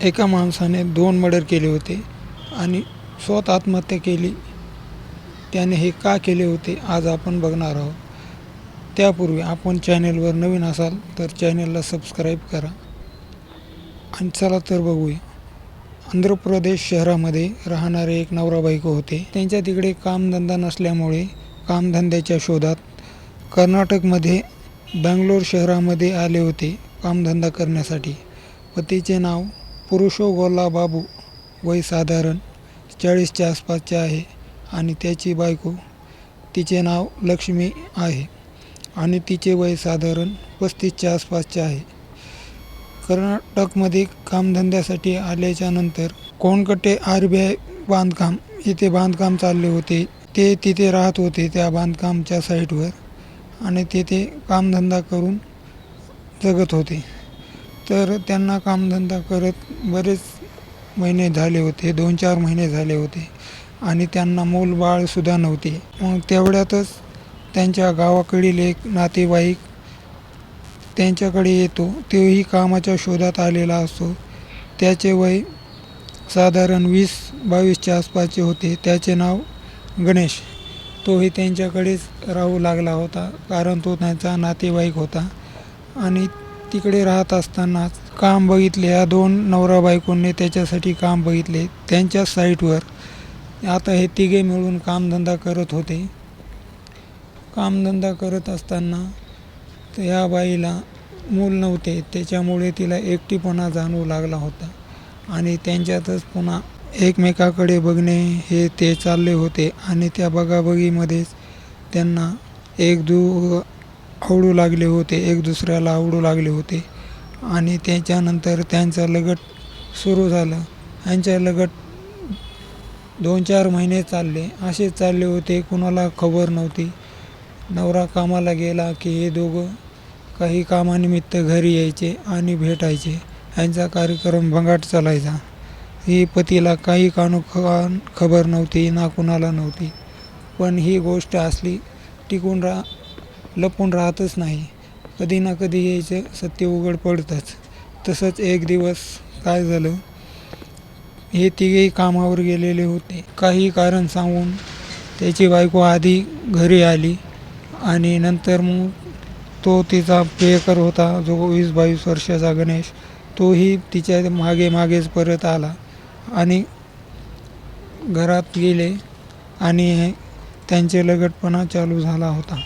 एका माणसाने 2 मर्डर केले होते आणि स्वतः आत्महत्या केली. त्याने हे का केले होते आज आपण बघणार आहोत. त्यापूर्वी आपण चॅनेलवर नवीन असाल तर चॅनेलला सबस्क्राईब करा. आणि चला तर बघूया. आंध्र प्रदेश शहरामध्ये राहणारे एक नवरा बायको होते. त्यांच्या तिकडे कामधंदा नसल्यामुळे कामधंद्याच्या शोधात कर्नाटकमध्ये बंगलोर शहरामध्ये आले होते कामधंदा करण्यासाठी. पतीचे नाव पुरुषोगोला बाबू, वय साधारण 40च्या आसपासचे आहे आणि त्याची बायको, तिचे नाव लक्ष्मी आहे आणि तिचे वय साधारण 35च्या आसपासचे आहे. कर्नाटकमध्ये कामधंद्यासाठी आल्याच्या नंतर कोणकटे RBI बांधकाम इथे बांधकाम चालले होते. ते तिथे राहत होते त्या बांधकामच्या साईटवर आणि तिथे कामधंदा करून जगत होते. तर त्यांना कामधंदा करत बरेच महिने झाले होते, 2-4 महिने झाले होते आणि त्यांना मूलबाळसुद्धा नव्हते. मग तेवढ्यातच त्यांच्या गावाकडील एक नातेवाईक त्यांच्याकडे येतो. तोही कामाच्या शोधात आलेला असतो. त्याचे वय साधारण 20-22च्या आसपासचे होते. त्याचे नाव गणेश. तोही त्यांच्याकडेच राहू लागला होता कारण तो त्यांचा नातेवाईक होता. आणि तिकडे राहत असतानाच काम बघितले. या 2 नवरा बायकोंनी त्याच्यासाठी काम बघितले त्यांच्या साईटवर. आता हे तिघे मिळून कामधंदा करत होते. कामधंदा करत असताना या बाईला मूल नव्हते, त्याच्यामुळे तिला एकटेपणा जाणवू लागला होता आणि त्यांच्यातच पुन्हा एकमेकाकडे बघणे हे ते चालले होते आणि त्या बघाबघीमध्येच त्यांना आवडू लागले होते, एक दुसऱ्याला आवडू लागले होते आणि त्याच्यानंतर त्यांचं लगट सुरू झालं. यांच्या लगट 2-4 महिने चालले. असेच चालले होते. कुणाला खबर नव्हती. नवरा कामाला गेला की हे दोघं काही कामानिमित्त घरी यायचे आणि भेटायचे. यांचा कार्यक्रम भंगाट चालायचा. ही पतीला काही कानोकान खबर नव्हती ना कुणाला नव्हती. पण ही गोष्ट असली लपून राहतच नाही. कधी ना कधी यायचं सत्य उघड पडतंच. तसंच एक दिवस काय झालं, हे तिघेही कामावर गेलेले होते. काही कारण सांगून त्याची बायको आधी घरी आली आणि नंतर मग तो तिचा प्रियकर होता जो 20-22 वर्षाचा गणेश, तोही तिच्या मागेच परत आला आणि घरात गेले आणि त्यांचे लगटपणा चालू झाला होता.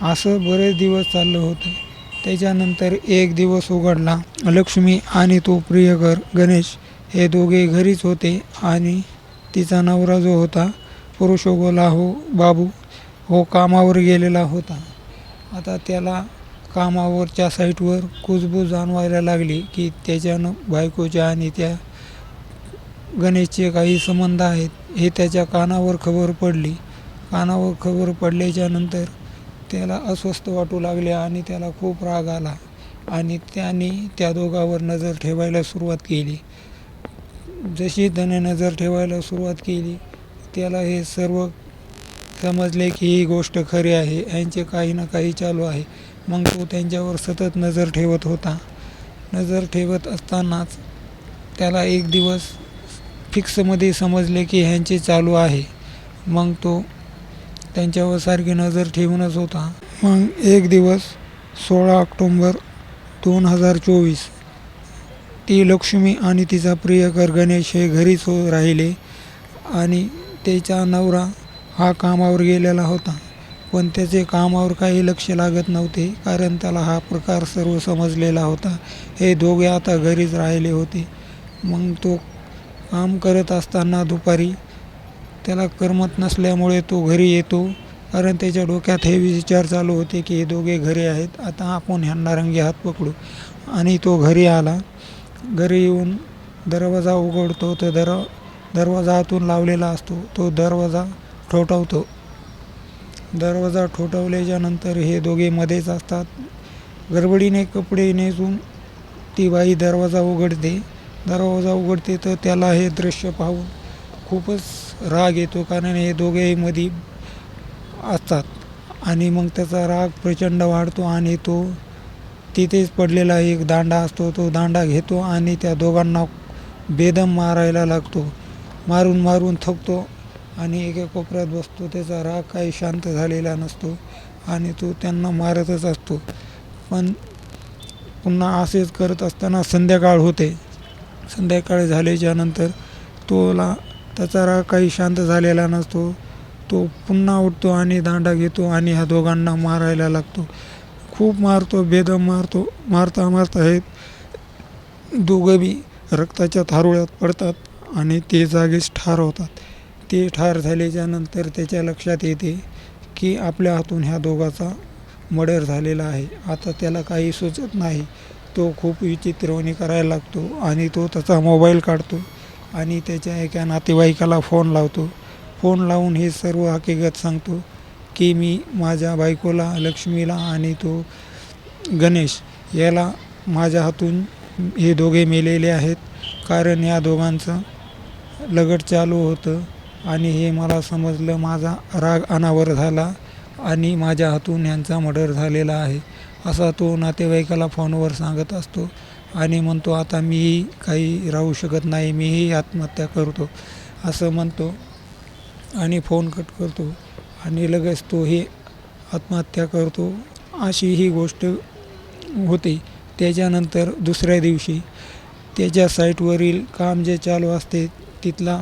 असं बरेच दिवस चाललं होतं. त्याच्यानंतर एक दिवस उघडला. लक्ष्मी आणि तो प्रियकर गणेश हे दोघे घरीच होते आणि तिचा नवरा जो होता पुरुषोगोला बाबू कामावर गेलेला होता. आता त्याला कामावरच्या साईटवर कुजबूज जाणवायला लागली की त्याच्यानं बायकोच्या आणि त्या गणेशचे काही संबंध आहेत हे त्याच्या कानावर खबर पडली. कानावर खबर पडल्याच्या नंतर त्याला अस्वस्थ वाटू लागले आणि त्याला खूप राग आला आणि त्याने त्या दोघांवर नजर ठेवायला सुरुवात केली. जशी त्याने नजर ठेवायला सुरुवात केली त्याला हे सर्व समजले की ही गोष्ट खरी आहे, यांचे काही ना काही चालू आहे. मग तो त्यांच्यावर सतत नजर ठेवत होता. नजर ठेवत असतानाच त्याला एक दिवस फिक्समध्ये समजले की ह्यांचे चालू आहे. मग तो त्यांच्यावर सारखी नजर ठेवूनच होता. मग एक दिवस 16 ऑक्टोबर 2024 ती लक्ष्मी आणि तिचा प्रियकर गणेश हे घरीच राहिले आणि त्याचा नवरा हा कामावर गेलेला होता. पण त्याचे कामावर काही लक्ष लागत नव्हते कारण त्याला हा प्रकार सर्व समजलेला होता. हे दोघे आता घरीच राहिले होते. मग तो काम करत असताना दुपारी त्याला करमत नसल्यामुळे तो घरी येतो कारण त्याच्या डोक्यात हे विचार चालू होते की हे दोघे घरी आहेत, आता आपण ह्यांना रंगे हात पकडू. आणि तो घरी आला. घरी येऊन दरवाजा उघडतो तर दरवाजा आतून लावलेला असतो. तो दरवाजा ठोठावतो. दरवाजा ठोठावल्याच्या नंतर हे दोघे मध्येच असतात. गडबडीने कपडे नेसून ती बाई दरवाजा उघडते. तर त्याला हे दृश्य पाहून खूपच राग येतो कारण हे दोघेही मध्ये असतात आणि मग त्याचा राग प्रचंड वाढतो आणि तो तिथेच पडलेला एक दांडा असतो, तो दांडा घेतो आणि त्या दोघांना बेदम मारायला लागतो. मारून मारून थकतो आणि एका कोपऱ्यात बसतो. त्याचा राग काही शांत झालेला नसतो आणि तो त्यांना मारतच असतो. पण पुन्हा असेच करत असताना संध्याकाळ होते. संध्याकाळ झाल्याच्या नंतर त्याचा राग काही शांत झालेला नसतो. तो पुन्हा उठतो आणि दांडा घेतो आणि ह्या दोघांना मारायला लागतो. खूप मारतो, बेदम मारतो. मारता मारता हे दोघं बी रक्ताच्या थारोळ्यात पडतात आणि ते जागीच ठार होतात. ते ठार झाल्याच्या नंतर त्याच्या लक्षात येते की आपल्या हातून ह्या दोघाचा मर्डर झालेला आहे. आता त्याला काही सुचत नाही. तो खूप विचित्रवणी करायला लागतो आणि तो त्याचा मोबाईल काढतो आणि त्याच्या एका नातेवाईकाला फोन लावतो. फोन लावून हे सर्व हकीकत सांगतो की मी माझ्या बायकोला, लक्ष्मीला आणि तो गणेश याला माझ्या हातून हे दोघे मेलेले आहेत. कारण या दोघांचं लगट चालू होतं आणि हे मला समजलं. माझा राग अनावर झाला आणि माझ्या हातून यांचा मर्डर झालेला आहे, असा तो नातेवाईकाला फोनवर सांगत असतो आणि म्हणतो आता मीही काही राहू शकत नाही, मीही आत्महत्या करतो असं म्हणतो आणि फोन कट करतो आणि लगेच तो हे आत्महत्या करतो. अशी ही गोष्ट होते. त्याच्यानंतर दुसऱ्या दिवशी त्याच्या साईटवरील काम जे चालू असते तिथला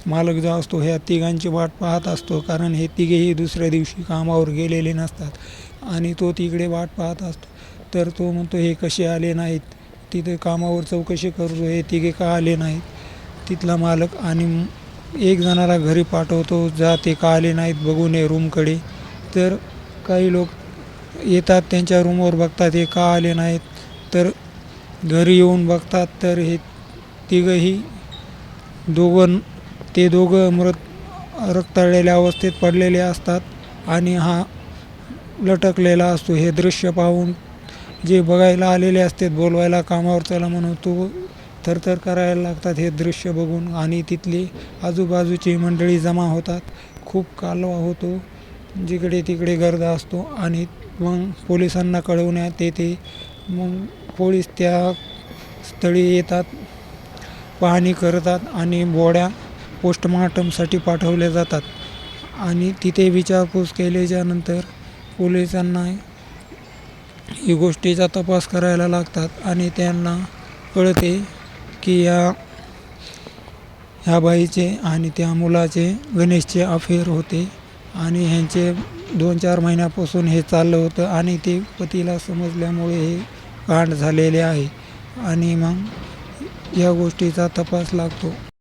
मालक जो असतो ह्या तिघांची वाट पाहत असतो. कारण हे तिघेही दुसऱ्या दिवशी कामावर गेलेले नसतात आणि तो तिकडे वाट पाहत असतो. तर तो म्हणतो हे कसे आले नाहीत, तिथे कामावर चौकशी करतो, हे तिघे का आले नाहीत. तिथला मालक आणि एक जणाला घरी पाठवतो, जा ते का आले नाहीत बघून ये रूमकडे. तर काही लोक येतात, त्यांच्या रूमवर बघतात हे का आले नाहीत. तर घरी येऊन बघतात तर हे तिघंही ते दोघं रक्ताळलेल्या अवस्थेत पडलेले असतात आणि हा लटकलेला असतो. हे दृश्य पाहून जे बघायला आलेले असतात, बोलवायला कामावर चला म्हणून, तो थरथर करायला लागतात हे दृश्य बघून आणि तिथली आजूबाजूची मंडळी जमा होतात. खूप कालवा होतो, जिकडे तिकडे गर्द असतो आणि मग पोलिसांना कळवण्यात येते. मग पोलीस त्या स्थळी येतात, पाहणी करतात आणि बॉड्या पोस्टमार्टमसाठी पाठवल्या जातात आणि तिथे विचारपूस केल्याच्यानंतर पोलिसांना ही गोष्टीचा तपास करायला लागतात आणि त्यांना कळते की ह्या बाईचे आणि त्या मुलाचे, गणेशचे अफेअर होते आणि ह्यांचे 2-4 महिन्यापासून हे चाललं होतं आणि ते पतीला समजल्यामुळे हे कांड झालेले आहे आणि मग या गोष्टीचा तपास लागतो.